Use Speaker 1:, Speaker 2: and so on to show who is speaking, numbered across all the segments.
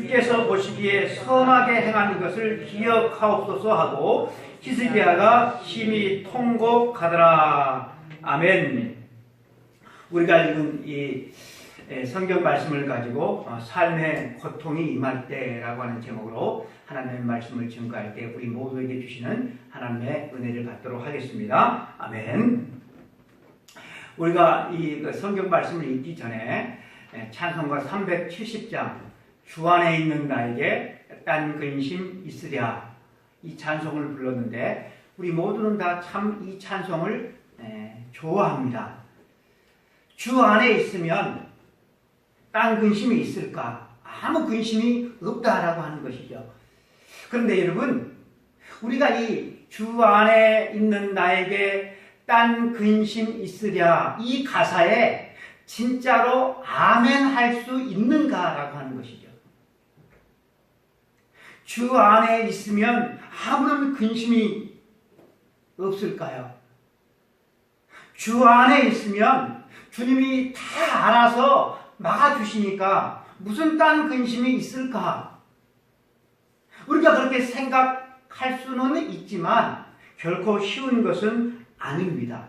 Speaker 1: 주께서 보시기에 선하게 행하는 것을 기억하옵소서 하고 히스기야가 심히 통곡하더라. 아멘. 우리가 읽은 이 성경 말씀을 가지고 삶의 고통이 임할 때라고 하는 제목으로 하나님의 말씀을 증거할 때 우리 모두에게 주시는 하나님의 은혜를 받도록 하겠습니다. 아멘. 우리가 이 성경 말씀을 읽기 전에 찬송가 370장 주 안에 있는 나에게 딴 근심 있으랴 이 찬송을 불렀는데 우리 모두는 다 참 이 찬송을 좋아합니다. 주 안에 있으면 딴 근심이 있을까? 아무 근심이 없다라고 하는 것이죠. 그런데 여러분, 우리가 이 주 안에 있는 나에게 딴 근심 있으랴 이 가사에 진짜로 아멘 할 수 있는가라고 하는 것이죠. 주 안에 있으면 아무런 근심이 없을까요? 주 안에 있으면 주님이 다 알아서 막아주시니까 무슨 딴 근심이 있을까? 우리가 그렇게 생각할 수는 있지만 결코 쉬운 것은 아닙니다.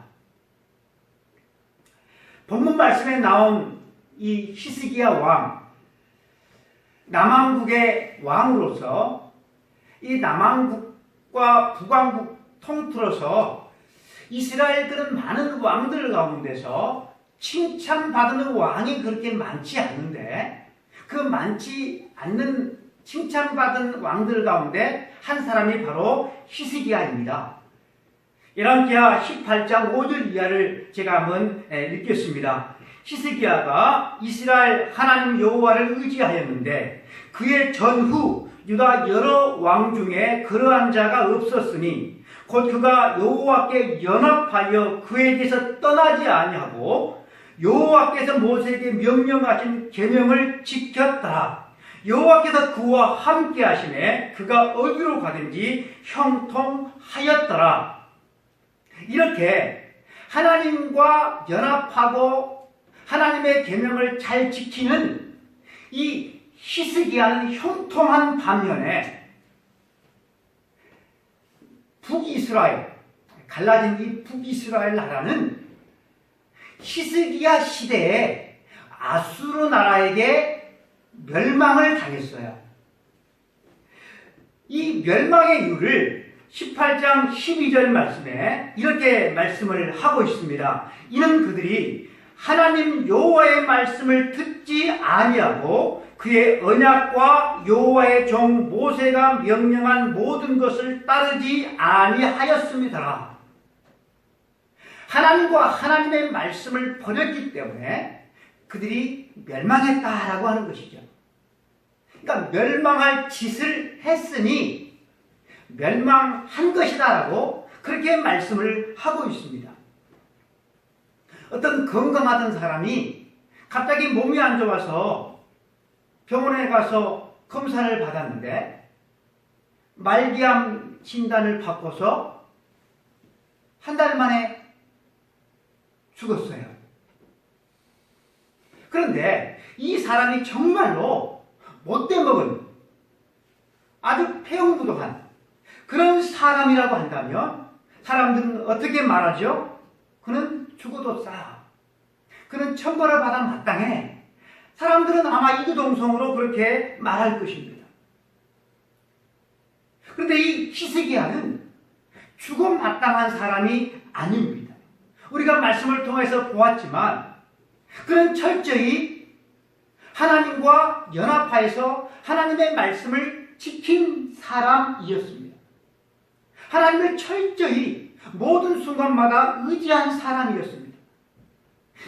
Speaker 1: 본문 말씀에 나온 이 히스기야 왕, 남왕국의 왕으로서 이 남왕국과 북왕국 통틀어서 이스라엘 그런 많은 왕들 가운데서 칭찬받는 왕이 그렇게 많지 않은데 그 많지 않는 칭찬받은 왕들 가운데 한 사람이 바로 히스기야입니다. 열왕기하 18장 5절 이하를 제가 한번 읽겠습니다. 히스기야가 이스라엘 하나님 여호와를 의지하였는데 그의 전후 유다 여러 왕 중에 그러한 자가 없었으니 곧 그가 여호와께 연합하여 그에 대해서 떠나지 아니하고 여호와께서 모세에게 명령하신 계명을 지켰더라. 여호와께서 그와 함께 하심에 그가 어디로 가든지 형통하였더라. 이렇게 하나님과 연합하고 하나님의 계명을 잘 지키는 이 히스기야는 형통한 반면에 북이스라엘, 갈라진 이 북이스라엘 나라는 히스기야 시대에 아수르 나라에게 멸망을 당했어요. 이 멸망의 이유를 18장 12절 말씀에 이렇게 말씀을 하고 있습니다. 이는 그들이 하나님 여호와의 말씀을 듣지 아니하고 그의 언약과 여호와의 종 모세가 명령한 모든 것을 따르지 아니하였음이더라. 하나님과 하나님의 말씀을 버렸기 때문에 그들이 멸망했다라고 하는 것이죠. 그러니까 멸망할 짓을 했으니 멸망한 것이다라고 그렇게 말씀을 하고 있습니다. 어떤 건강하던 사람이 갑자기 몸이 안 좋아서 병원에 가서 검사를 받았는데 말기암 진단을 받고서 한 달 만에 죽었어요. 그런데 이 사람이 정말로 못돼 먹은 아주 폐용부도한 그런 사람이라고 한다면 사람들은 어떻게 말하죠? 그는 죽어도 싸. 그는 천벌을 받아 마땅해. 사람들은 아마 이구동성으로 그렇게 말할 것입니다. 그런데 이 히스기야는 죽어 마땅한 사람이 아닙니다. 우리가 말씀을 통해서 보았지만 그는 철저히 하나님과 연합하여서 하나님의 말씀을 지킨 사람이었습니다. 하나님을 철저히 모든 순간마다 의지한 사람이었습니다.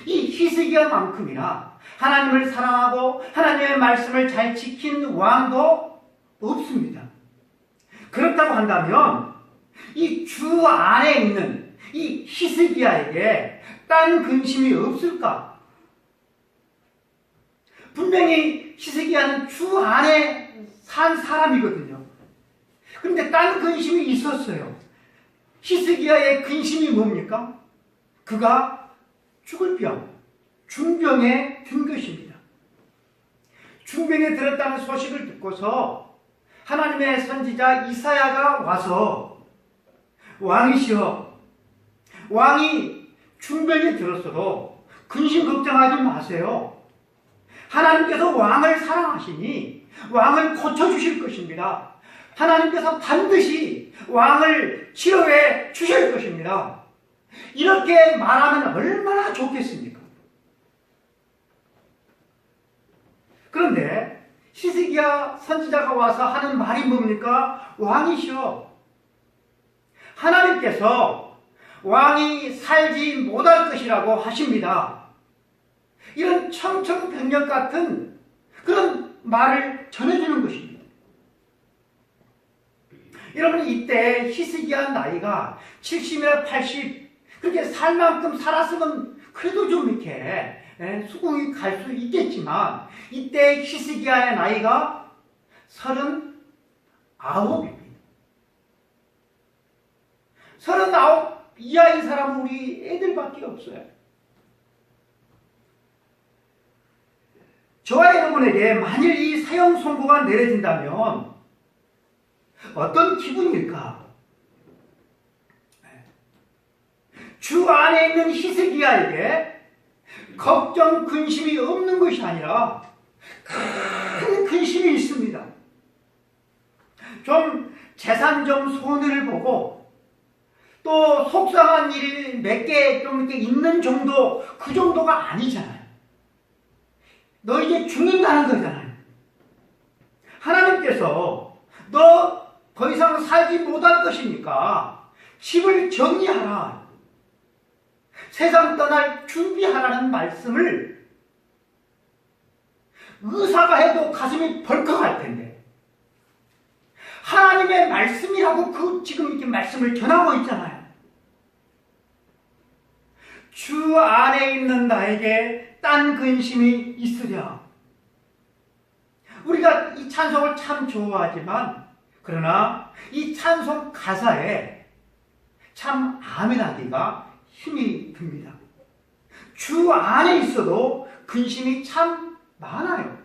Speaker 1: 이 히스기야만큼이나 하나님을 사랑하고 하나님의 말씀을 잘 지킨 왕도 없습니다. 그렇다고 한다면 이 주 안에 있는 이 히스기야에게 딴 근심이 없을까? 분명히 히스기야는 주 안에 산 사람이거든요. 그런데 딴 근심이 있었어요. 히스기야의 근심이 뭡니까? 그가 죽을 병, 중병에 든 것입니다. 중병에 들었다는 소식을 듣고서 하나님의 선지자 이사야가 와서 왕이시여, 왕이 중병에 들었어도 근심 걱정하지 마세요. 하나님께서 왕을 사랑하시니 왕을 고쳐주실 것입니다. 하나님께서 반드시 왕을 치료해 주실 것입니다. 이렇게 말하면 얼마나 좋겠습니까? 그런데 히스기야 선지자가 와서 하는 말이 뭡니까? 왕이시여, 하나님께서 왕이 살지 못할 것이라고 하십니다. 이런 청천벽력 같은 그런 말을 전해주는 것입니다. 여러분, 이때 히스기야 나이가 70이나 80, 그렇게 살 만큼 살았으면 그래도 좀 이렇게 수긍이 갈 수 있겠지만, 이때 히스기야의 나이가 39입니다. 39 이하인 사람은 우리 애들밖에 없어요. 저와 여러분에게 만일 이 사형 선고가 내려진다면 어떤 기분일까? 주 안에 있는 히스기야에게 걱정, 근심이 없는 것이 아니라 큰 근심이 있습니다. 좀 재산 좀 손해를 보고 또 속상한 일이 몇 개 좀 이렇게 있는 정도, 그 정도가 아니잖아요. 너 이제 죽는다는 거잖아요. 하나님께서 너 더 이상 살지 못할 것이니까 집을 정리하라, 세상 떠날 준비하라는 말씀을 의사가 해도 가슴이 벌컥할 텐데, 하나님의 말씀이라고 지금 이렇게 말씀을 전하고 있잖아요. 주 안에 있는 나에게 딴 근심이 있으랴. 우리가 이 찬송을 참 좋아하지만, 그러나 이 찬송 가사에 참 아멘하기가 힘이 듭니다. 주 안에 있어도 근심이 참 많아요.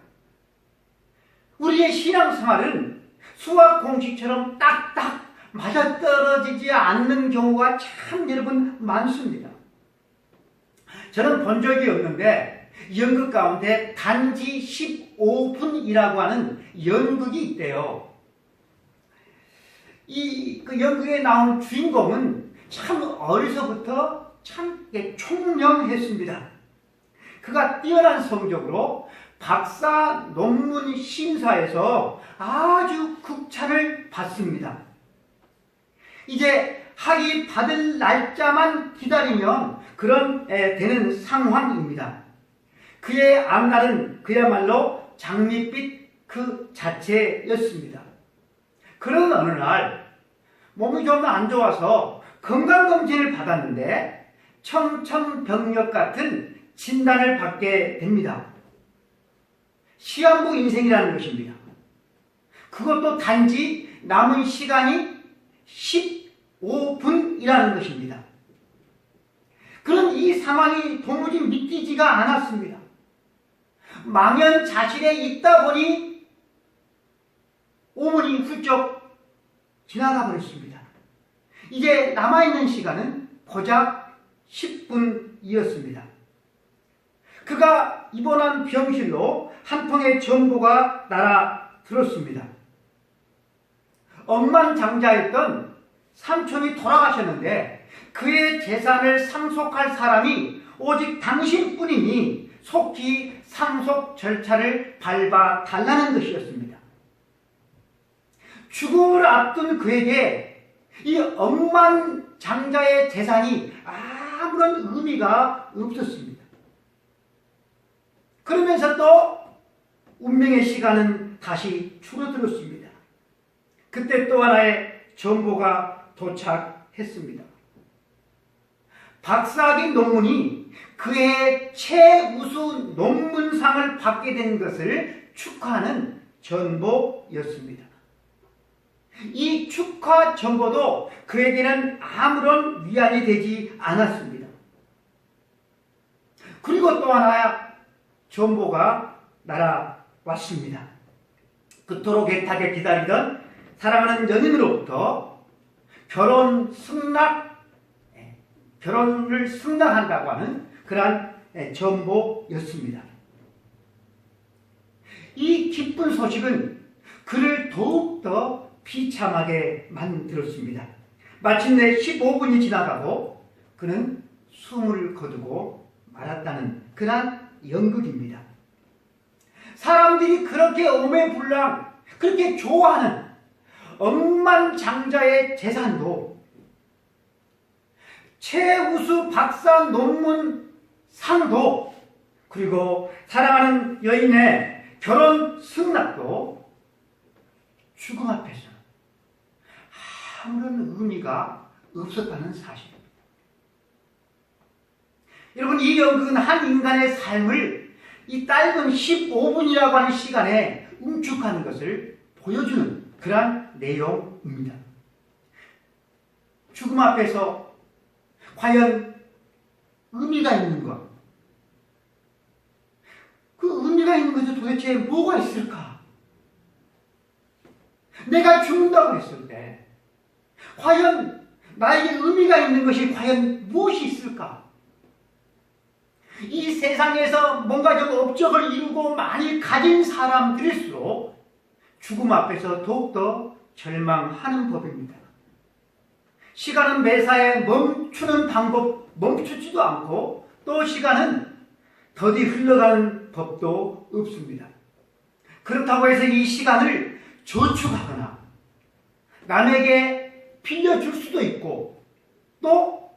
Speaker 1: 우리의 신앙생활은 수학 공식처럼 딱딱 맞아떨어지지 않는 경우가 참 여러분 많습니다. 저는 본 적이 없는데 연극 가운데 단지 15분이라고 하는 연극이 있대요. 그 연극에 나온 주인공은 참 어려서부터 참 총명했습니다. 그가 뛰어난 성적으로 박사 논문 심사에서 아주 극찬을 받습니다. 이제 학위 받을 날짜만 기다리면 되는 상황입니다. 그의 앞날은 그야말로 장밋빛 그 자체였습니다. 그런 어느 날 몸이 좀 안 좋아서 건강검진을 받았는데 청천벽력 같은 진단을 받게 됩니다. 시한부 인생이라는 것입니다. 그것도 단지 남은 시간이 15분이라는 것입니다. 그런 이 상황이 도무지 믿기지가 않았습니다. 망연자실에 있다 보니 5분이 훌쩍 지나가 버렸습니다. 이제 남아있는 시간은 고작 10분이었습니다. 그가 입원한 병실로 한 통의 전보가 날아들었습니다. 억만장자였던 삼촌이 돌아가셨는데 그의 재산을 상속할 사람이 오직 당신뿐이니 속히 상속 절차를 밟아 달라는 것이었습니다. 죽음을 앞둔 그에게 이 억만장자의 재산이 아무런 의미가 없었습니다. 그러면서 또 운명의 시간은 다시 줄어들었습니다. 그때 또 하나의 정보가 도착했습니다. 박사학위 논문이 그의 최우수 논문상을 받게 된 것을 축하하는 전보였습니다. 이 축하 전보도 그에게는 아무런 위안이 되지 않았습니다. 그리고 또 하나 전보가 왔습니다. 그토록 애타게 기다리던 사랑하는 연인으로부터 결혼을 승낙한다고 하는 그러한 전보였습니다. 이 기쁜 소식은 그를 더욱더 비참하게 만들었습니다. 마침내 15분이 지나가고 그는 숨을 거두고 말았다는 그러한 연극입니다. 사람들이 그렇게 오매불랑 그렇게 좋아하는 억만장자의 재산도 최우수 박사 논문 상도 그리고 사랑하는 여인의 결혼 승낙도 죽음 앞에서 아무런 의미가 없었다는 사실입니다. 여러분, 이 연극은 한 인간의 삶을 이 짧은 15분이라고 하는 시간에 응축하는 것을 보여주는 그러한 내용입니다. 죽음 앞에서 과연 의미가 있는 것, 그 의미가 있는 것은 도대체 뭐가 있을까? 내가 죽는다고 했을 때 과연 나에게 의미가 있는 것이 과연 무엇이 있을까? 이 세상에서 뭔가 좀 업적을 이루고 많이 가진 사람들일수록 죽음 앞에서 더욱더 절망하는 법입니다. 시간은 매사에 멈추는 방법 멈추지도 않고 또 시간은 더디 흘러가는 법도 없습니다. 그렇다고 해서 이 시간을 저축하거나 남에게 빌려줄 수도 있고 또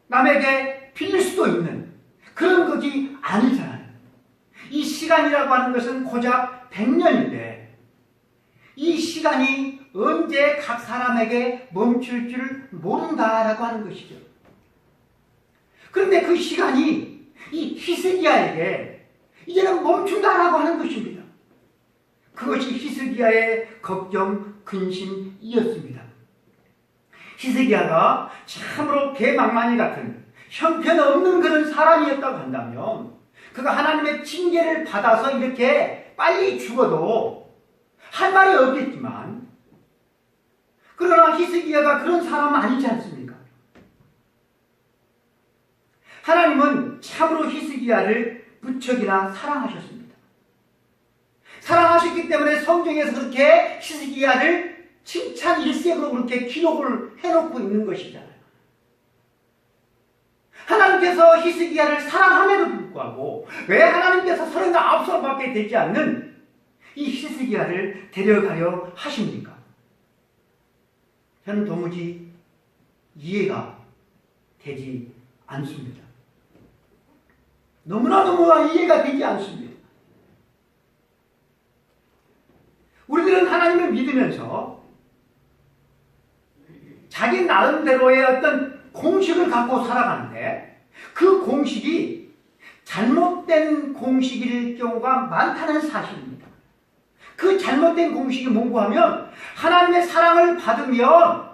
Speaker 1: 남에게 빌릴 수도 있는 그런 것이 아니잖아요. 이 시간이라고 하는 것은 고작 100년인데 이 시간이 언제 각 사람에게 멈출 줄 모른다라고 하는 것이죠. 그런데 그 시간이 이 히스기야에게 이제는 멈춘다라고 하는 것입니다. 그것이 히스기야의 걱정, 근심이었습니다. 히스기야가 참으로 개망만이 같은 형편없는 그런 사람이었다고 한다면 그가 하나님의 징계를 받아서 이렇게 빨리 죽어도 할 말이 없겠지만 그러나 히스기야가 그런 사람은 아니지 않습니까? 하나님은 참으로 히스기야를 무척이나 사랑하셨습니다. 사랑하셨기 때문에 성경에서 그렇게 히스기야를 칭찬 일색으로 그렇게 기록을 해놓고 있는 것이잖아요. 하나님께서 히스기야를 사랑함에도 불구하고 왜 하나님께서 39살밖에 되지 않는 이 히스기야를 데려가려 하십니까? 저는 도무지 이해가 되지 않습니다. 너무나 이해가 되지 않습니다. 우리들은 하나님을 믿으면서 자기 나름대로의 어떤 공식을 갖고 살아가는데 그 공식이 잘못된 공식일 경우가 많다는 사실입니다. 그 잘못된 공식이 뭔고 하면 하나님의 사랑을 받으면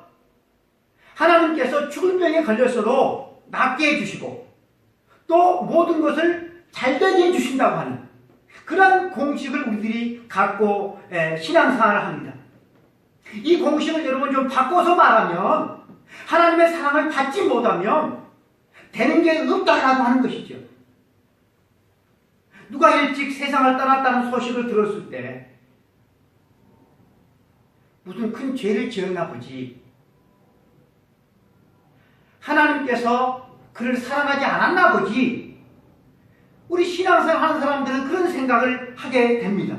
Speaker 1: 하나님께서 죽을 병에 걸렸어도 낫게 해주시고 또 모든 것을 잘되게 해주신다고 하는 그런 공식을 우리들이 갖고 신앙생활을 합니다. 이 공식을 여러분 좀 바꿔서 말하면 하나님의 사랑을 받지 못하면 되는 게 없다라고 하는 것이죠. 누가 일찍 세상을 떠났다는 소식을 들었을 때 무슨 큰 죄를 지었나 보지, 하나님께서 그를 사랑하지 않았나 보지, 우리 신앙생활 하는 사람들은 그런 생각을 하게 됩니다.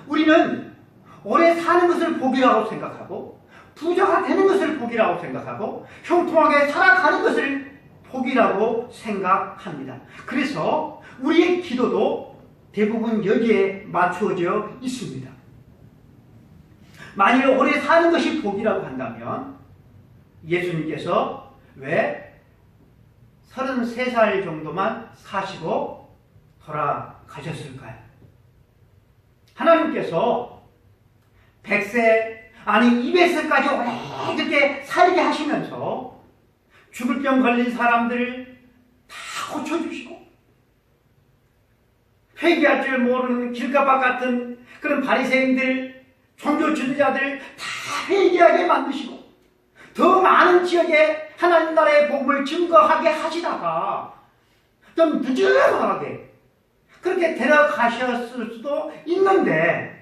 Speaker 1: 우리는 오래 사는 것을 복이라고 생각하고 부자가 되는 것을 복이라고 생각하고 형통하게 살아가는 것을 복이라고 생각합니다. 그래서 우리의 기도도 대부분 여기에 맞추어져 있습니다. 만일 오래 사는 것이 복이라고 한다면 예수님께서 왜 33살 정도만 사시고 돌아가셨을까요? 하나님께서 100세 아니 200세까지 오래 이렇게 살게 하시면서 죽을 병 걸린 사람들을 다 고쳐주시고 회개할 줄 모르는 길가박 같은 그런 바리새인들, 종교 지도자들 다 회개하게 만드시고 더 많은 지역에 하나님 나라의 복음을 증거하게 하시다가 좀 늦어하게 그렇게 데려가셨을 수도 있는데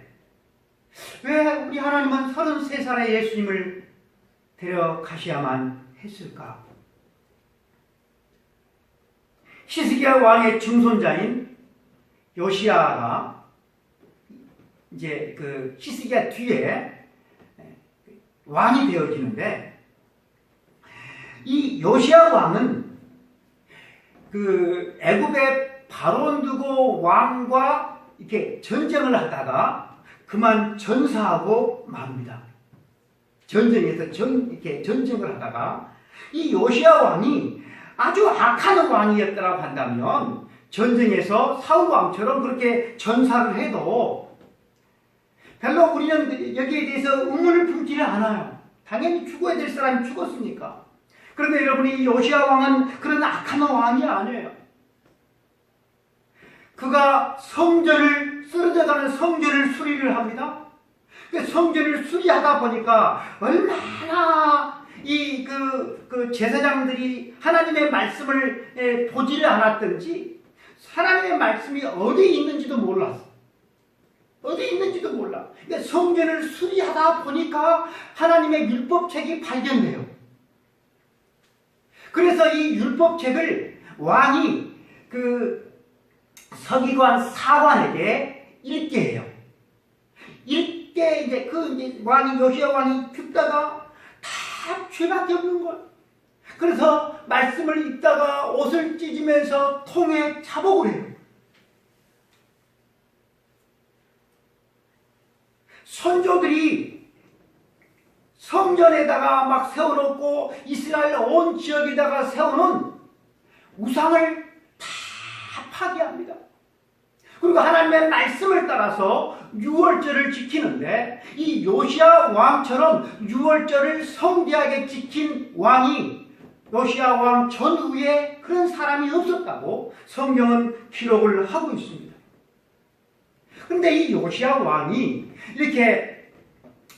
Speaker 1: 왜 우리 하나님은 33살의 예수님을 데려가셔야만 했을까? 히스기야 왕의 증손자인 요시야가 이제 그 히스기야 뒤에 왕이 되어지는데 이 요시야 왕은 그 애굽의 바론 두고 왕과 이렇게 전쟁을 하다가 그만 전사하고 맙니다. 전쟁에서 이렇게 전쟁을 하다가 이 요시야 왕이 아주 악한 왕이었다고 한다면 전쟁에서 사울 왕처럼 그렇게 전사를 해도 별로 우리는 여기에 대해서 의문을 품지는 않아요. 당연히 죽어야 될 사람이 죽었으니까. 그런데 여러분이 이 요시야 왕은 그런 악한 왕이 아니에요. 그가 성전을 쓰러져가는 성전을 수리를 합니다. 성전을 수리하다 보니까 얼마나 그 제사장들이 하나님의 말씀을 보지를 않았던지 하나님의 말씀이 어디 있는지도 몰랐어. 어디 있는지도 몰라. 그러니까 성전을 수리하다 보니까 하나님의 율법책이 발견돼요. 그래서 이 율법책을 왕이 그 서기관 사관에게 읽게 해요. 읽게 이제 왕이 요시야 왕이 듣다가 다 죄밖에 없는 거예요. 그래서 말씀을 읽다가 옷을 찢으면서 통에 차복을 해요. 선조들이 성전에다가 막 세워놓고 이스라엘 온 지역에다가 세워놓은 우상을 다 파괴합니다. 그리고 하나님의 말씀을 따라서 유월절을 지키는데 이 요시야 왕처럼 유월절을 성대하게 지킨 왕이 요시야 왕 전후에 그런 사람이 없었다고 성경은 기록을 하고 있습니다. 그런데 이 요시야 왕이 이렇게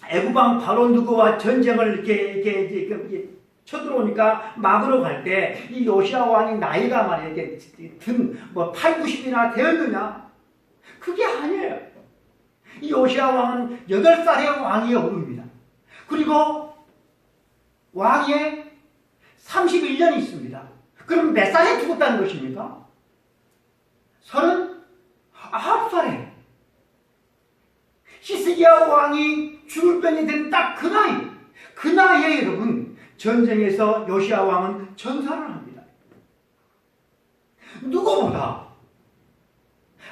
Speaker 1: 애굽왕 바론 누고와 전쟁을 이렇게 쳐들어오니까 막으러 갈 때 이 요시야 왕이 나이가 말이야 이게 든 8, 90이나 되었느냐? 그게 아니에요. 이 요시야 왕은 8살의 왕이 어릅니다. 그리고 왕위에 31년이 있습니다. 그럼 몇 살에 죽었다는 것입니까? 39살에 히스기야 왕이 죽을 병이 된 딱 그 나이에 여러분 전쟁에서 요시야 왕은 전사를 합니다. 누구보다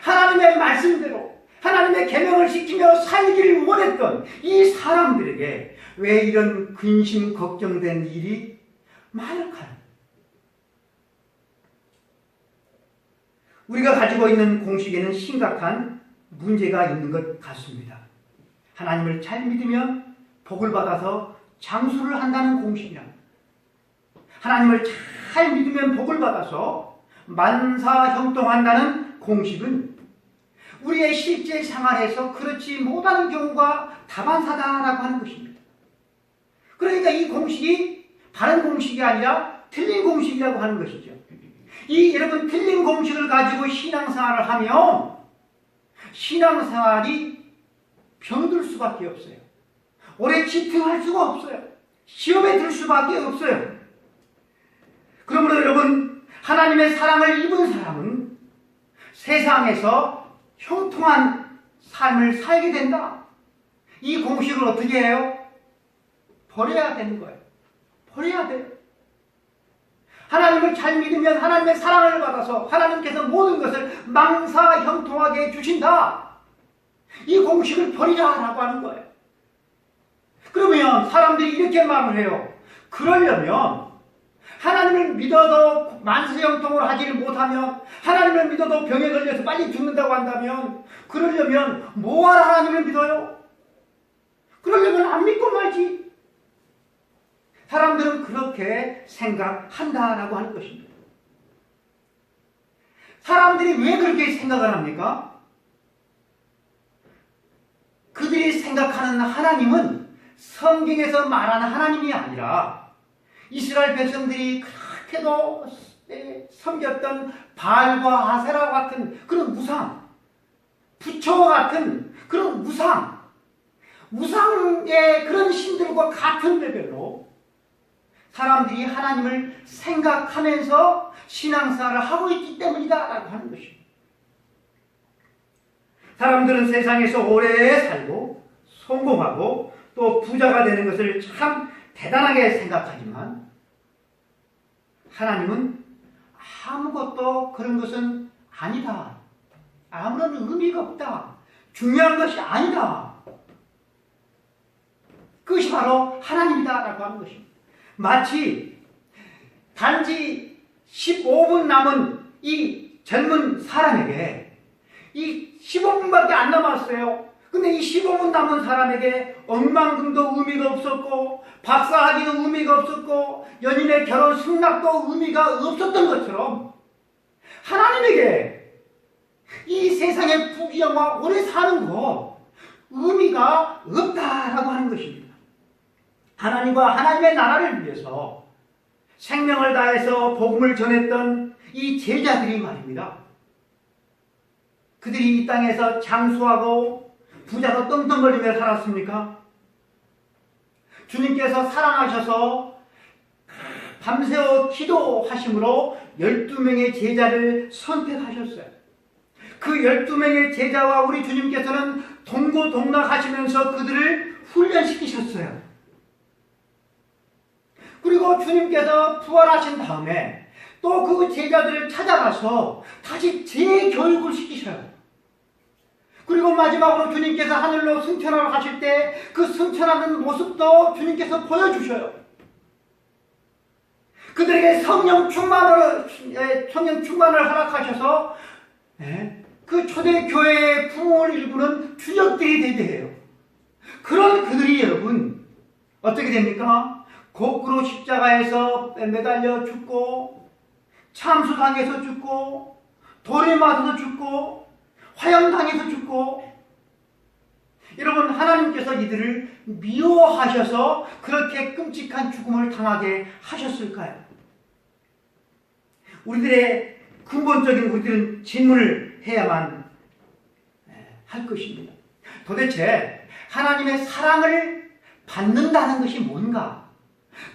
Speaker 1: 하나님의 말씀대로 하나님의 계명을 지키며 살기를 원했던 이 사람들에게 왜 이런 근심 걱정된 일이 많을까요? 우리가 가지고 있는 공식에는 심각한 문제가 있는 것 같습니다. 하나님을 잘 믿으면 복을 받아서 장수를 한다는 공식이랍니다. 하나님을 잘 믿으면 복을 받아서 만사형통한다는 공식은 우리의 실제 생활에서 그렇지 못하는 경우가 다반사다라고 하는 것입니다. 그러니까 이 공식이 바른 공식이 아니라 틀린 공식이라고 하는 것이죠. 여러분 틀린 공식을 가지고 신앙생활을 하면 신앙생활이 병들 수밖에 없어요. 오래 집중할 수가 없어요. 시험에 들 수밖에 없어요. 그러므로 여러분 하나님의 사랑을 입은 사람은 세상에서 형통한 삶을 살게 된다. 이 공식을 어떻게 해요? 버려야 되는 거예요. 버려야 돼요. 하나님을 잘 믿으면 하나님의 사랑을 받아서 하나님께서 모든 것을 망사형통하게 해주신다. 이 공식을 버리자라고 하는 거예요. 그러면 사람들이 이렇게 말을 해요. 그러려면 하나님을 믿어도 만사형통을 하지를 못하면 하나님을 믿어도 병에 걸려서 빨리 죽는다고 한다면 그러려면 뭐하러 하나님을 믿어요? 그러려면 안 믿고 말지. 사람들은 그렇게 생각한다라고 하는 것입니다. 사람들이 왜 그렇게 생각을 합니까? 그들이 생각하는 하나님은 성경에서 말하는 하나님이 아니라 이스라엘 백성들이 그렇게도 섬겼던 바알과 아세라 같은 그런 무상, 부처와 같은 그런 무상의 그런 신들과 같은 레벨로 사람들이 하나님을 생각하면서 신앙생활을 하고 있기 때문이다 라고 하는 것입니다. 사람들은 세상에서 오래 살고 성공하고 또 부자가 되는 것을 참 대단하게 생각하지만 하나님은 아무것도 그런 것은 아니다. 아무런 의미가 없다. 중요한 것이 아니다. 그것이 바로 하나님이다라고 하는 것입니다. 마치 단지 15분 남은 이 젊은 사람에게 이 15분밖에 안 남았어요. 근데 이 15분 남은 사람에게 억만금도 의미가 없었고 박사학위도 의미가 없었고 연인의 결혼 승낙도 의미가 없었던 것처럼 하나님에게 이 세상의 부귀영화 오래 사는 거 의미가 없다라고 하는 것입니다. 하나님과 하나님의 나라를 위해서 생명을 다해서 복음을 전했던 이 제자들이 말입니다. 그들이 이 땅에서 장수하고 부자로 떵떵거리며 살았습니까? 주님께서 사랑하셔서 밤새워 기도하심으로 12명의 제자를 선택하셨어요. 그 12명의 제자와 우리 주님께서는 동고동락하시면서 그들을 훈련시키셨어요. 그리고 주님께서 부활하신 다음에 또 그 제자들을 찾아가서 다시 재교육을 시키셔요. 그리고 마지막으로 주님께서 하늘로 승천하러 가실 때 그 승천하는 모습도 주님께서 보여주셔요. 그들에게 성령 충만을 허락하셔서 그 초대교회의 부흥을 일구는 주역들이 되게 해요. 그런 그들이 여러분 어떻게 됩니까? 거꾸로 십자가에서 매달려 죽고 참수당해서 죽고 돌에 맞아서 죽고 화형당해서 죽고 여러분 하나님께서 이들을 미워하셔서 그렇게 끔찍한 죽음을 당하게 하셨을까요? 우리들의 근본적인 우리들은 질문을 해야만 할 것입니다. 도대체 하나님의 사랑을 받는다는 것이 뭔가?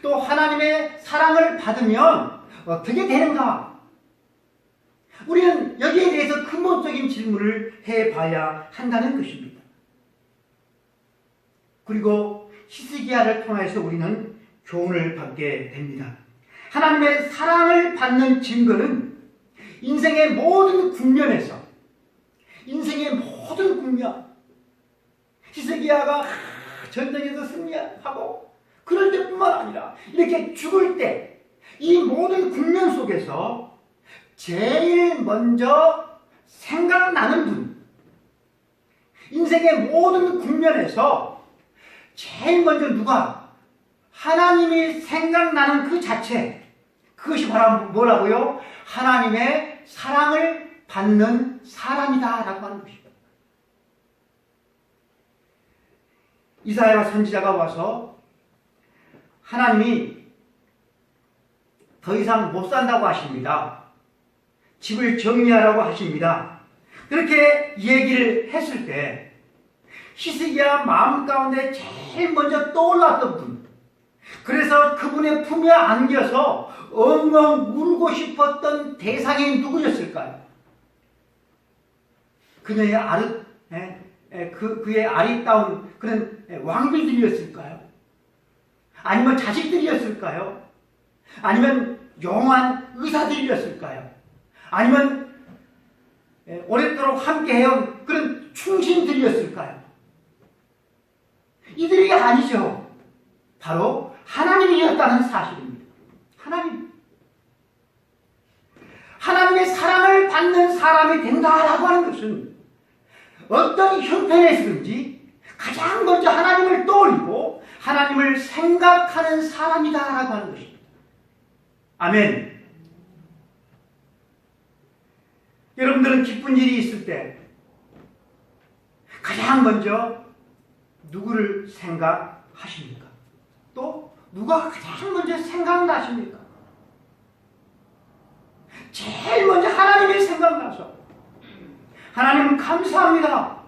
Speaker 1: 또 하나님의 사랑을 받으면 어떻게 되는가? 우리는 여기에 대해서 근본적인 질문을 해봐야 한다는 것입니다. 그리고 히스기야를 통해서 우리는 교훈을 받게 됩니다. 하나님의 사랑을 받는 증거는 인생의 모든 국면에서 인생의 모든 국면 히스기야가 전쟁에서 승리하고 그럴 때뿐만 아니라 이렇게 죽을 때 이 모든 국면 속에서 제일 먼저 생각나는 분, 인생의 모든 국면에서 제일 먼저 누가? 하나님이 생각나는 그 자체, 그것이 바로 뭐라고요? 하나님의 사랑을 받는 사람이다 라고 하는 것입니다. 이사야 선지자가 와서 하나님이 더 이상 못 산다고 하십니다. 집을 정리하라고 하십니다. 그렇게 얘기를 했을 때 히스기야 마음 가운데 제일 먼저 떠올랐던 분, 그래서 그분의 품에 안겨서 엉엉 울고 싶었던 대상이 누구였을까요? 그녀의 그의 아리따운 그런 왕비들이었을까요? 아니면 자식들이었을까요? 아니면 용한 의사들이었을까요? 아니면 오랫도록 함께 해온 그런 충신들이었을까요? 이들이 아니죠. 바로 하나님이었다는 사실입니다. 하나님의 사랑을 받는 사람이 된다라고 하는 것은 어떤 형편에서든지 가장 먼저 하나님을 떠올리고 하나님을 생각하는 사람이다라고 하는 것입니다. 아멘. 여러분들은 기쁜 일이 있을 때 가장 먼저 누구를 생각하십니까? 또 누가 가장 먼저 생각나십니까? 제일 먼저 하나님이 생각나서 하나님 감사합니다.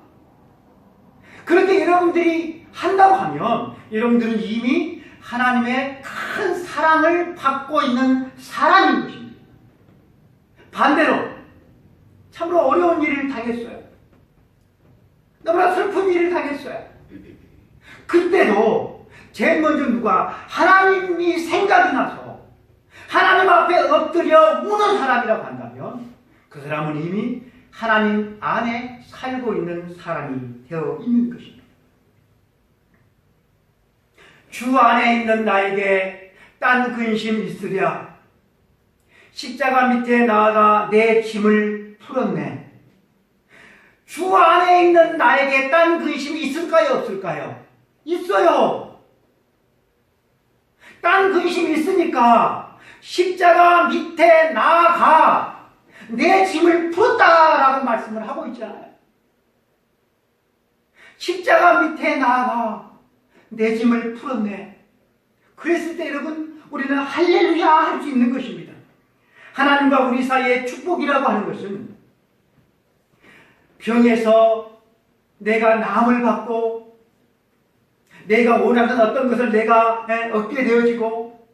Speaker 1: 그렇게 여러분들이 한다고 하면 여러분들은 이미 하나님의 큰 사랑을 받고 있는 사람인 것입니다. 반대로 참으로 어려운 일을 당했어요. 너무나 슬픈 일을 당했어요. 그때도 제일 먼저 누가 하나님이 생각이 나서 하나님 앞에 엎드려 우는 사람이라고 한다면 그 사람은 이미 하나님 안에 살고 있는 사람이 되어 있는 것입니다. 주 안에 있는 나에게 딴 근심 있으랴. 십자가 밑에 나아가 내 짐을 풀었네. 주 안에 있는 나에게 딴 근심이 있을까요? 없을까요? 있어요. 딴 근심이 있으니까 십자가 밑에 나아가 내 짐을 풀었다라고 말씀을 하고 있잖아요. 십자가 밑에 나아가 내 짐을 풀었네. 그랬을 때 여러분 우리는 할렐루야 할 수 있는 것입니다. 하나님과 우리 사이의 축복이라고 하는 것은 병에서 내가 나음을 받고 내가 원하는 어떤 것을 내가 얻게 되어지고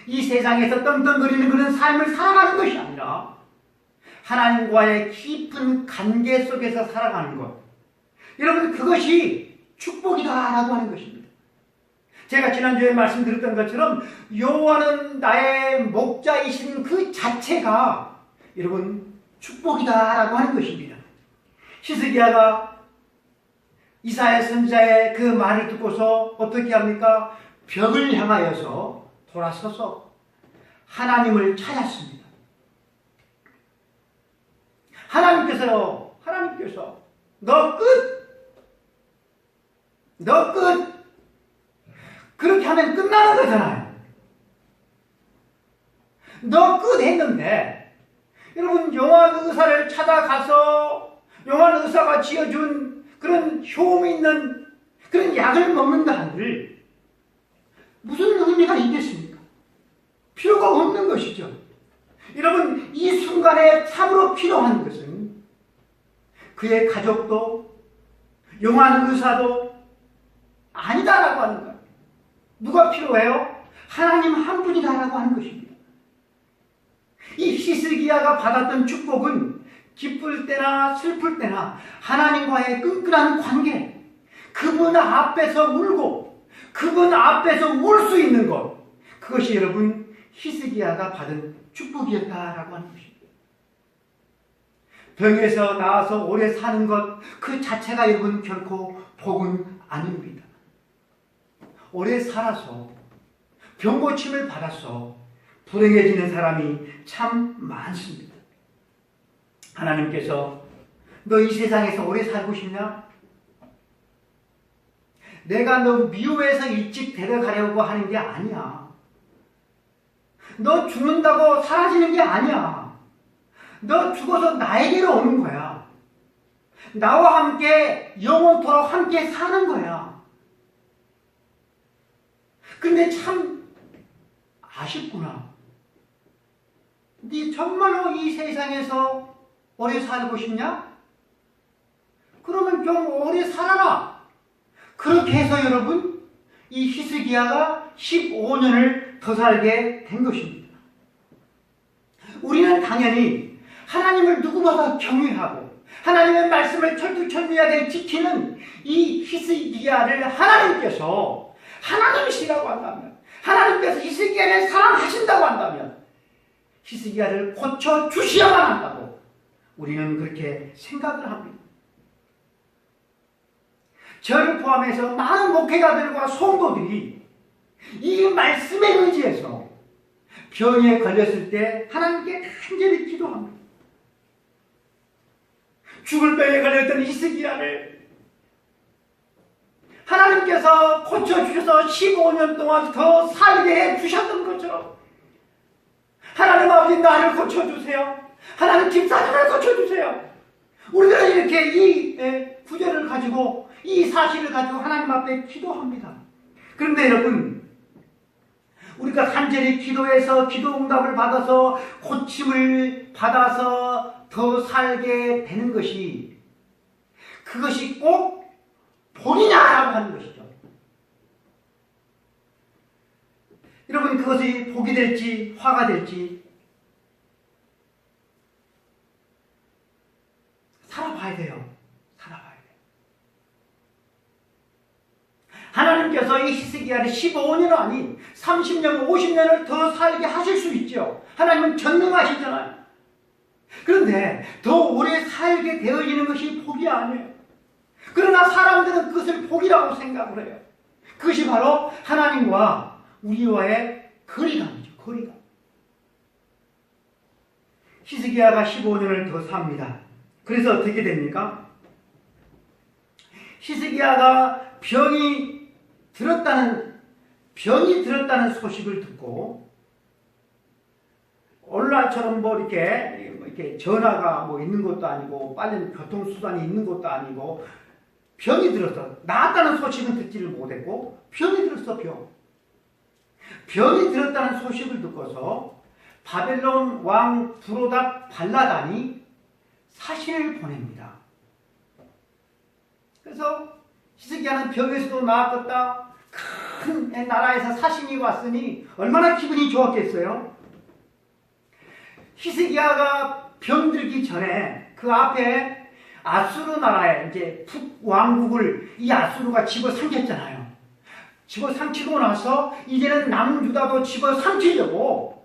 Speaker 1: 이 세상에서 떵떵거리는 그런 삶을 살아가는 것이 아니라 하나님과의 깊은 관계 속에서 살아가는 것. 여러분 그것이 축복이다라고 하는 것입니다. 제가 지난주에 말씀드렸던 것처럼 여호와는 나의 목자이신 그 자체가 여러분 축복이다라고 하는 것입니다. 히스기야가 이사야 선지자의 그 말을 듣고서 어떻게 합니까? 벽을 향하여서 돌아서서 하나님을 찾았습니다. 하나님께서 너 끝! 그렇게 하면 끝나는 거잖아요. 너 끝 했는데 여러분 용한 의사를 찾아가서 용한 의사가 지어준 그런 효험 있는 그런 약을 먹는다 한들 무슨 의미가 있겠습니까? 필요가 없는 것이죠. 여러분 이 순간에 참으로 필요한 것은 그의 가족도 용한 의사도 아니다라고 하는 거예요. 누가 필요해요? 하나님 한 분이다라고 하는 것입니다. 이 히스기야가 받았던 축복은 기쁠 때나 슬플 때나 하나님과의 끈끈한 관계, 그분 앞에서 울고 그분 앞에서 울 수 있는 것, 그것이 여러분 히스기야가 받은 축복이었다라고 하는 것입니다. 병에서 나아서 오래 사는 것 그 자체가 여러분 결코 복은 아닙니다. 오래 살아서 병고침을 받아서 불행해지는 사람이 참 많습니다. 하나님께서 너 이 세상에서 오래 살고 싶냐? 내가 너 미워해서 일찍 데려가려고 하는 게 아니야. 너 죽는다고 사라지는 게 아니야. 너 죽어서 나에게로 오는 거야. 나와 함께 영원토록 함께 사는 거야. 근데 참 아쉽구나. 네 정말로 이 세상에서 오래 살고 싶냐? 그러면 좀 오래 살아라. 그렇게 해서 여러분 이 히스기야가 15년을 더 살게 된 것입니다. 우리는 당연히 하나님을 누구보다 경외하고 하나님의 말씀을 철두철미하게 지키는 이 히스기야를 하나님께서 하나님이시라고 한다면, 하나님께서 히스기야를 사랑하신다고 한다면 히스기야를 고쳐주셔야만 한다고 우리는 그렇게 생각을 합니다. 저를 포함해서 많은 목회자들과 성도들이 이 말씀에 의지해서 병에 걸렸을 때 하나님께 간절히 기도합니다. 죽을 병에 걸렸던 히스기야를 하나님께서 고쳐주셔서 15년 동안 더 살게 해주셨던 것처럼 하나님 아버지 나를 고쳐주세요. 하나님 집사람을 고쳐주세요. 우리들은 이렇게 이 구절을 가지고 이 사실을 가지고 하나님 앞에 기도합니다. 그런데 여러분, 우리가 간절히 기도해서 기도 응답을 받아서 고침을 받아서 더 살게 되는 것이 그것이 꼭 복이냐라고 하는 것이죠. 여러분, 그것이 복이 될지 화가 될지 살아봐야 돼요. 살아봐야 돼요. 하나님께서 이 히스기야를 15년이 아닌 30년, 50년을 더 살게 하실 수 있죠. 하나님은 전능하시잖아요. 그런데 더 오래 살게 되어지는 것이 복이 아니에요. 그러나 사람들은 그것을 복이라고 생각을 해요. 그것이 바로 하나님과 우리와의 거리감이죠. 거리감. 히스기야가 15년을 더 삽니다. 그래서 어떻게 됩니까? 히스기야가 병이 들었다는 소식을 듣고, 오늘날처럼 이렇게 전화가 있는 것도 아니고, 빠른 교통수단이 있는 것도 아니고, 병이 들었어. 나았다는 소식은 듣지를 못했고, 병이 들었어, 병이 들었다는 소식을 듣고서, 바벨론 왕 브로닥 발라단이 사신을 보냅니다. 그래서 히스기야는 병에서도 나았겠다. 큰 나라에서 사신이 왔으니 얼마나 기분이 좋았겠어요. 히스기야가 병들기 전에 그 앞에 아수르 나라에 이제 북왕국을 이 아수르가 집어삼켰잖아요. 집어삼키고 나서 이제는 남유다도 집어삼키려고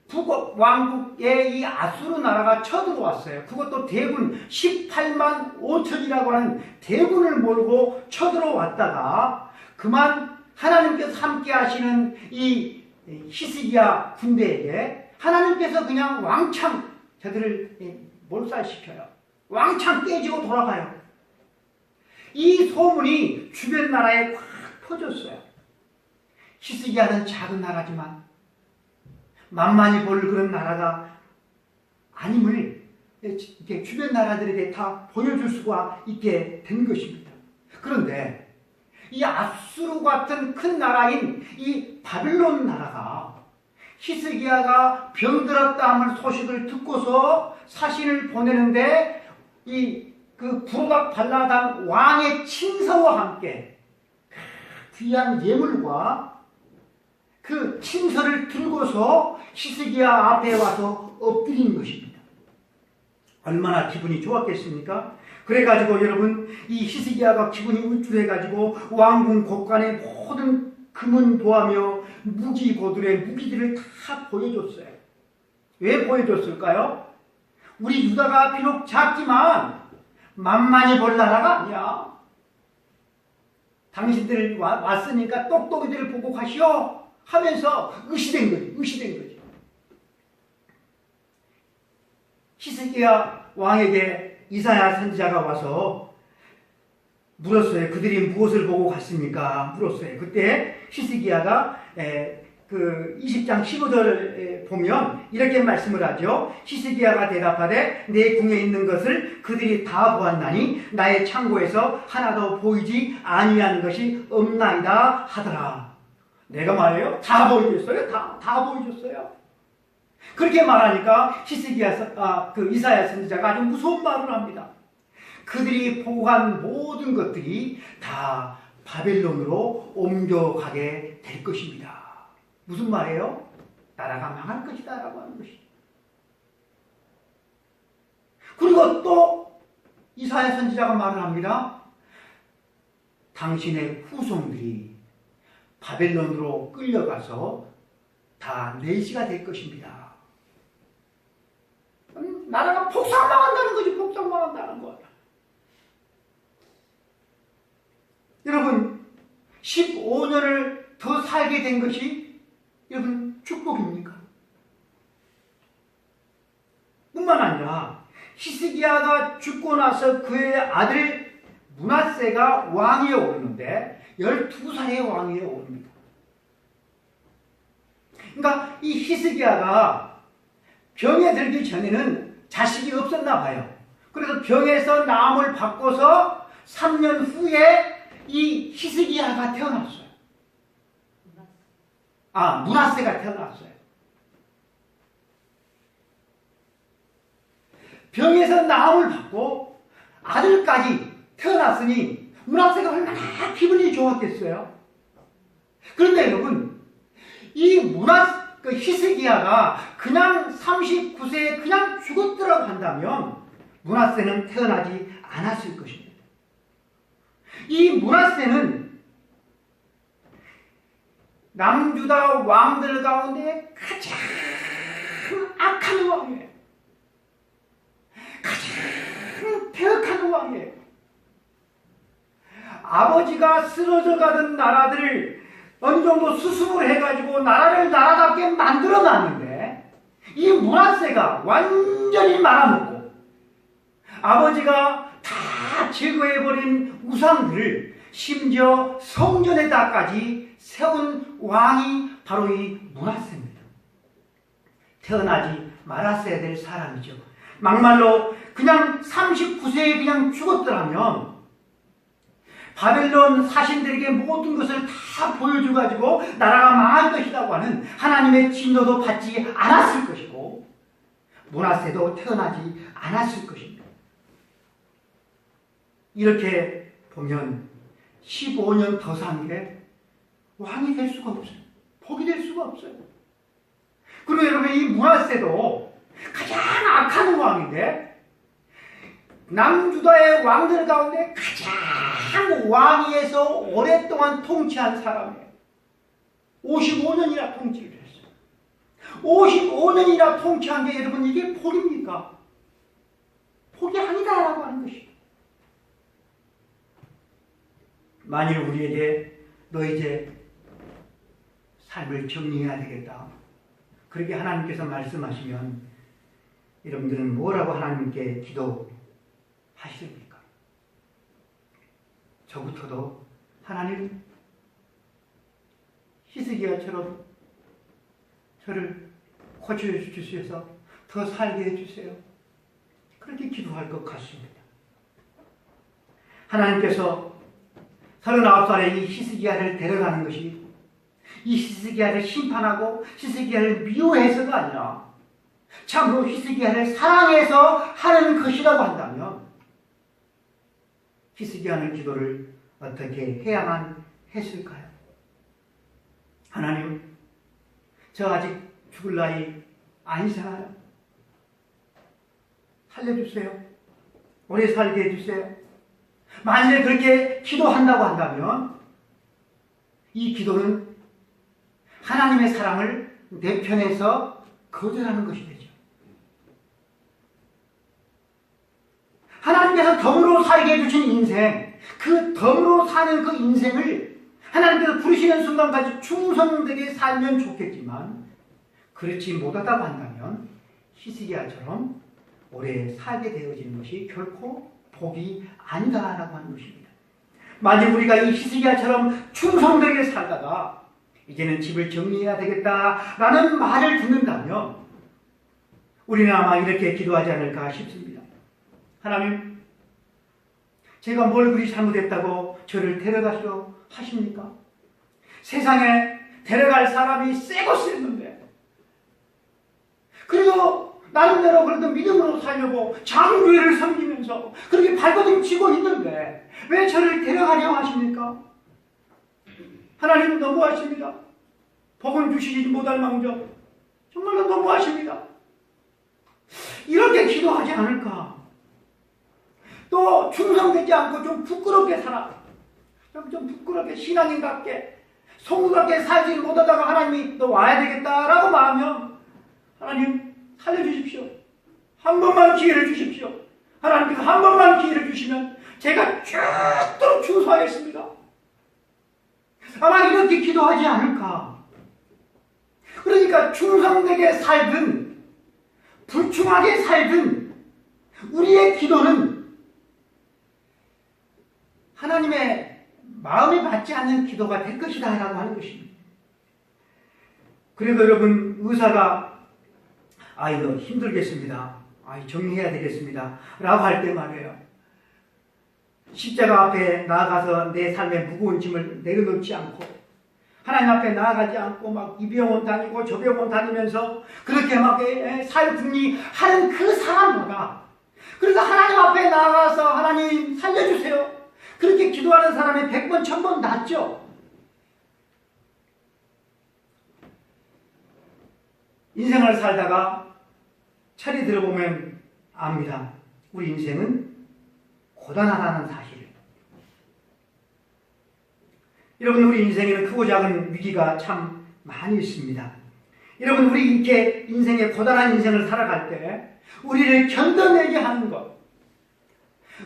Speaker 1: 북왕국의 이 아수르 나라가 쳐들어왔어요. 그것도 대군 18만 5천이라고 하는 대군을 몰고 쳐들어왔다가 그만 하나님께서 함께 하시는 이 히스기야 군대에게 하나님께서 그냥 왕창 저들을 몰살시켜요. 왕창 깨지고 돌아가요. 이 소문이 주변 나라에 확 퍼졌어요. 히스기야는 작은 나라지만 만만히 볼 그런 나라가 아님을 이렇게 주변 나라들에게 다 보여줄 수가 있게 된 것입니다. 그런데 이 아수르 같은 큰 나라인 이 바빌론 나라가 히스기야가 병들었다 하는 소식을 듣고서 사신을 보내는데 그 브로닥 발라단 왕의 친서와 함께 귀한 예물과 그 친서를 들고서 히스기야 앞에 와서 엎드린 것입니다. 얼마나 기분이 좋았겠습니까? 그래가지고 여러분, 이 히스기야가 기분이 울출해가지고 왕궁 곳간의 모든 금은 보하며 무기고들의 무기들을 다 보여줬어요. 왜 보여줬을까요? 우리 유다가 비록 작지만 만만히 볼 나라가 아니야. 당신들 왔으니까 똑똑이들을 보고 가시오 하면서 의시된 거지. 히스기야 왕에게 이사야 선지자가 와서 물었어요. 그들이 무엇을 보고 갔습니까? 물었어요. 그때 히스기야가 그 20장 15절을 보면 이렇게 말씀을 하죠. 히스기야가 대답하되 내 궁에 있는 것을 그들이 다 보았나니 나의 창고에서 하나도 보이지 아니한 것이 없나이다 하더라. 내가 말해요? 다 보여줬어요? 다 보여줬어요? 그렇게 말하니까 그 이사야 선지자가 아주 무서운 말을 합니다. 그들이 보고 간 모든 것들이 다 바벨론으로 옮겨가게 될 것입니다. 무슨 말이에요? 나라가 망할 것이다 라고 하는 것이죠. 그리고 또 이사야 선지자가 말을 합니다. 당신의 후손들이 바벨론으로 끌려가서 다 내시가 될 것입니다. 나라가 폭삭망한다는 거지. 폭삭망한다는 거야. 여러분, 15년을 더 살게 된 것이 여러분 축복입니까? 뿐만 아니라 히스기야가 죽고 나서 그의 아들 므낫세가 왕위에 오르는데 12살의 왕위에 오릅니다. 그러니까 이 히스기야가 병에 들기 전에는 자식이 없었나 봐요. 그래서 병에서 나음을 바꿔서 3년 후에 이 히스기야가 태어났어요. 므낫세가 태어났어요. 병에서 나음을 받고 아들까지 태어났으니 므낫세가 얼마나 기분이 좋았겠어요. 그런데 여러분, 이 히스기야가 그냥 39세에 그냥 죽었더라고 한다면 므낫세는 태어나지 않았을 것입니다. 이 므낫세는 남유다 왕들 가운데 가장 악한 왕이에요. 가장 폐역한 왕이에요. 아버지가 쓰러져 가던 나라들을 어느 정도 수습을 해가지고 나라를 나라답게 만들어 놨는데 이 므낫세가 완전히 말아먹고 아버지가 다 제거해버린 우상들을 심지어 성전에다까지 세운 왕이 바로 이 므낫세입니다. 태어나지 말았어야 될 사람이죠. 막말로 그냥 39세에 그냥 죽었더라면 바벨론 사신들에게 모든 것을 다 보여줘가지고 나라가 망할 것이라고 하는 하나님의 진노도 받지 않았을 것이고 므낫세도 태어나지 않았을 것입니다. 이렇게 보면 15년 더 산 게 왕이 될 수가 없어요. 복이 될 수가 없어요. 그리고 여러분, 이 므낫세도 가장 악한 왕인데 남유다의 왕들 가운데 가장 왕위에서 오랫동안 통치한 사람이에요. 55년이나 통치를 했어요. 55년이나 통치한 게 여러분 이게 복입니까? 복이 아니다라고 하는 것이에요. 만일 우리에게 너 이제 삶을 정리해야 되겠다, 그렇게 하나님께서 말씀하시면 여러분들은 뭐라고 하나님께 기도하십니까? 저부터도 하나님, 히스기야처럼 저를 고쳐주셔서 더 살게 해주세요. 그렇게 기도할 것 같습니다. 하나님께서 39살에 이 히스기야를 데려가는 것이 이 히스기야를 심판하고 히스기야를 미워해서가 아니라 참으로 히스기야를 사랑해서 하는 것이라고 한다면 히스기야는 기도를 어떻게 해야만 했을까요? 하나님, 저 아직 죽을 나이 아니잖아요. 살려주세요. 오래 살게 해주세요. 만약에 그렇게 기도한다고 한다면 이 기도는 하나님의 사랑을 내 편에서 거절하는 것이 되죠. 하나님께서 덤으로 살게 해주신 인생, 그 덤으로 사는 그 인생을 하나님께서 부르시는 순간까지 충성되게 살면 좋겠지만 그렇지 못하다고 한다면 히스기야처럼 오래 살게 되어지는 것이 결코 복이 아니다라고 하는 것입니다. 만약 우리가 이 히스기야처럼 충성되게 살다가 이제는 집을 정리해야 되겠다라는 말을 듣는다면 우리는 아마 이렇게 기도하지 않을까 싶습니다. 하나님, 제가 뭘 그리 잘못했다고 저를 데려가시려 하십니까? 세상에 데려갈 사람이 세고 셌는데, 그리고 나름대로 그래도 믿음으로 살려고 장교회를 섬기면서 그렇게 발버둥 치고 있는데 왜 저를 데려가려 하십니까? 하나님 너무하십니다. 복은 주시지 못할 망정 정말로 너무하십니다. 이렇게 기도하지 않을까? 또 충성되지 않고 좀 부끄럽게 살아, 좀 부끄럽게 신앙인답게 성도답게 살지 못하다가 하나님이 너 와야 되겠다라고 말하면 하나님 살려주십시오. 한 번만 기회를 주십시오. 하나님께서 한 번만 기회를 주시면 제가 죽도록 충성하겠습니다. 아마 이렇게 기도하지 않을까. 그러니까 충성되게 살든 불충하게 살든 우리의 기도는 하나님의 마음에 맞지 않는 기도가 될 것이다 라고 하는 것입니다. 그리고 여러분, 의사가 이거 힘들겠습니다. 정리해야 되겠습니다. 라고 할 때 말이에요. 십자가 앞에 나아가서 내 삶의 무거운 짐을 내려놓지 않고 하나님 앞에 나아가지 않고 막 이 병원 다니고 저 병원 다니면서 그렇게 막 사회복리하는 그 사람보다 그래서 하나님 앞에 나아가서 하나님 살려주세요. 그렇게 기도하는 사람이 100번, 1000번 낫죠. 인생을 살다가 철이 들어보면 압니다. 우리 인생은 고단하다는 사실을. 여러분, 우리 인생에는 크고 작은 위기가 참 많이 있습니다. 여러분, 우리 이렇게 인생의 고단한 인생을 살아갈 때 우리를 견뎌내게 하는 것,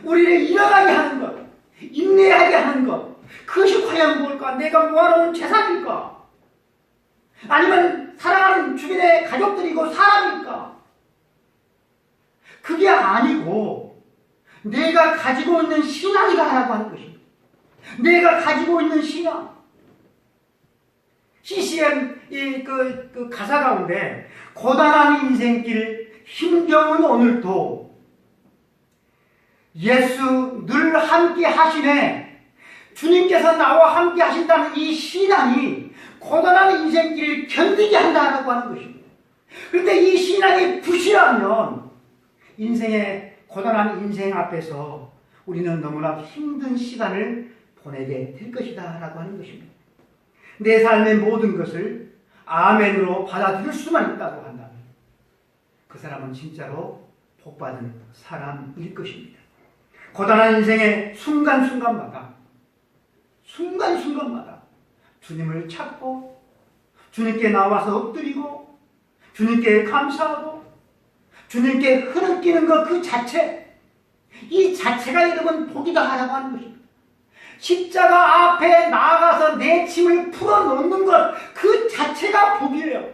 Speaker 1: 우리를 일어나게 하는 것, 인내하게 하는 것, 그것이 과연 뭘까? 내가 모아놓은 재산일까? 아니면 사랑하는 주변의 가족들이고 사람일까? 그게 아니고 내가 가지고 있는 신앙이라고 하는 것입니다. 내가 가지고 있는 신앙. CCM 그 가사 가운데 고단한 인생길 힘겨운 오늘도 예수 늘 함께 하시네. 주님께서 나와 함께 하신다는 이 신앙이 고단한 인생길을 견디게 한다라고 하는 것입니다. 그런데 이 신앙이 부실하면 인생의 고단한 인생 앞에서 우리는 너무나 힘든 시간을 보내게 될 것이다 라고 하는 것입니다. 내 삶의 모든 것을 아멘으로 받아들일 수만 있다고 한다면 그 사람은 진짜로 복받은 사람일 것입니다. 고단한 인생의 순간순간마다 주님을 찾고 주님께 나와서 엎드리고 주님께 감사하고 주님께 흐느끼는 것 그 자체, 이 자체가 여러분 복이다라고 하는 것입니다. 십자가 앞에 나아가서 내 짐을 풀어놓는 것 그 자체가 복이에요.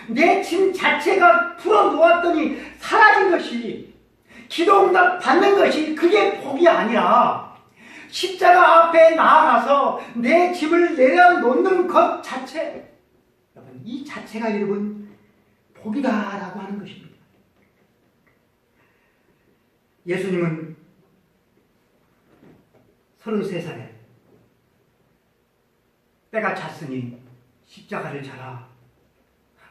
Speaker 1: 내 짐 자체가 풀어놓았더니 사라진 것이, 기도응답 받는 것이 그게 복이 아니라 십자가 앞에 나아가서 내 짐을 내려놓는 것 자체, 여러분 이 자체가 여러분 복이다라고 하는 것입니다. 예수님은 33살에 때가 찼으니 십자가를 져라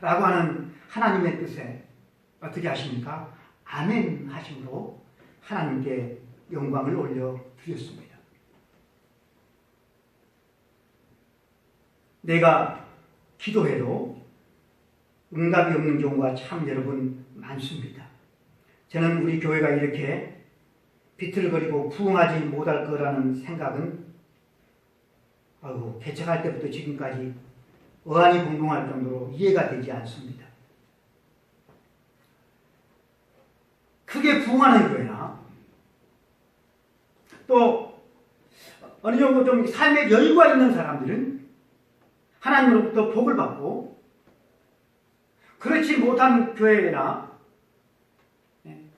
Speaker 1: 라고 하는 하나님의 뜻에 어떻게 하십니까? 아멘 하심으로 하나님께 영광을 올려드렸습니다. 내가 기도해도 응답이 없는 경우가 참 여러분 많습니다. 저는 우리 교회가 이렇게 비틀거리고 부흥하지 못할 거라는 생각은 개척할 때부터 지금까지 어안이 벙벙할 정도로 이해가 되지 않습니다. 크게 부흥하는 교회나 또 어느 정도 좀 삶의 여유가 있는 사람들은 하나님으로부터 복을 받고, 그렇지 못한 교회나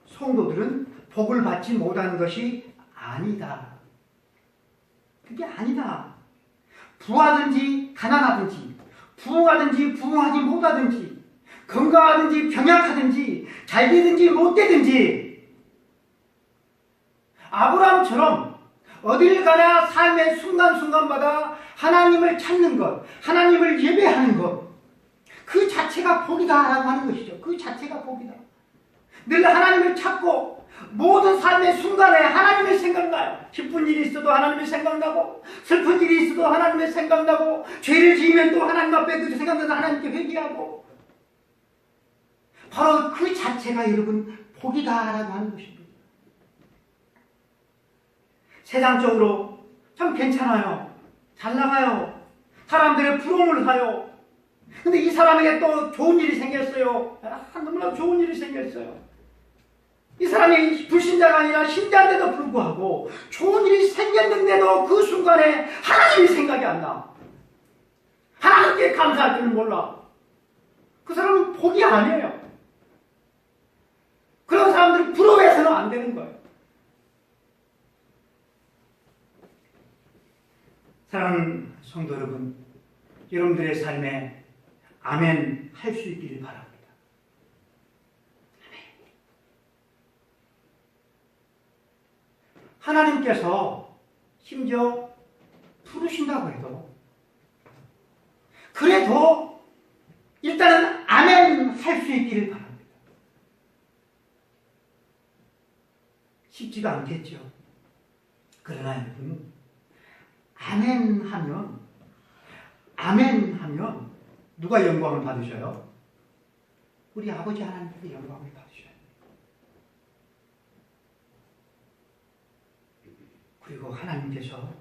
Speaker 1: 성도들은 복을 받지 못하는 것이 아니다. 그게 아니다. 부하든지 가난하든지 부흥하든지 부흥하지 못하든지 건강하든지 병약하든지 잘 되든지 못 되든지 아브라함처럼 어딜 가나 삶의 순간순간마다 하나님을 찾는 것, 하나님을 예배하는 것, 그 자체가 복이다라고 하는 것이죠. 그 자체가 복이다. 늘 하나님을 찾고 모든 삶의 순간에 하나님이 생각나요. 기쁜 일이 있어도 하나님이 생각나고, 슬픈 일이 있어도 하나님이 생각나고, 죄를 지으면 또 하나님 앞에 그 생각나서 하나님께 회개하고, 바로 그 자체가 여러분 복이다라고 하는 것입니다. 세상적으로 참 괜찮아요. 잘 나가요. 사람들의 부러움을 사요. 근데 이 사람에게 또 좋은 일이 생겼어요. 너무나 좋은 일이 생겼어요. 이 사람이 불신자가 아니라 신자인데도 불구하고 좋은 일이 생겼는데도 그 순간에 하나님이 생각이 안 나. 하나님께 감사할 줄을 몰라. 그 사람은 복이 아니에요. 그런 사람들이 부러워해서는 안 되는 거예요. 사랑하는 성도 여러분, 여러분들의 삶에 아멘 할 수 있기를 바랍니다. 하나님께서 심지어 부르신다고 해도 그래도 일단은 아멘 할 수 있기를 바랍니다. 쉽지가 않겠죠. 그러나 여러분, 아멘 하면 누가 영광을 받으셔요? 우리 아버지 하나님께서 영광을 받으셔요. 그리고 하나님께서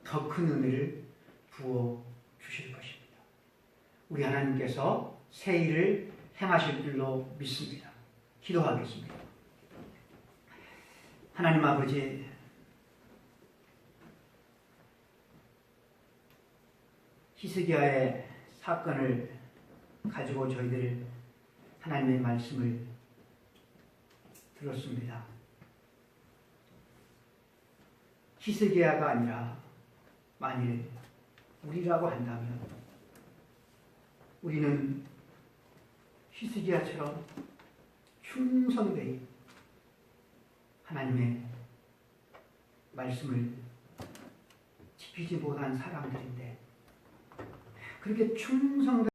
Speaker 1: 더 큰 은혜를 부어 주실 것입니다. 우리 하나님께서 새 일을 행하실 줄로 믿습니다. 기도하겠습니다. 하나님 아버지, 히스기야의 사건을 가지고 저희들 하나님의 말씀을 들었습니다. 히스기야가 아니라 만일 우리라고 한다면 우리는 히스기야처럼 충성되이 하나님의 말씀을 지키지 못한 사람들인데 그렇게 충성된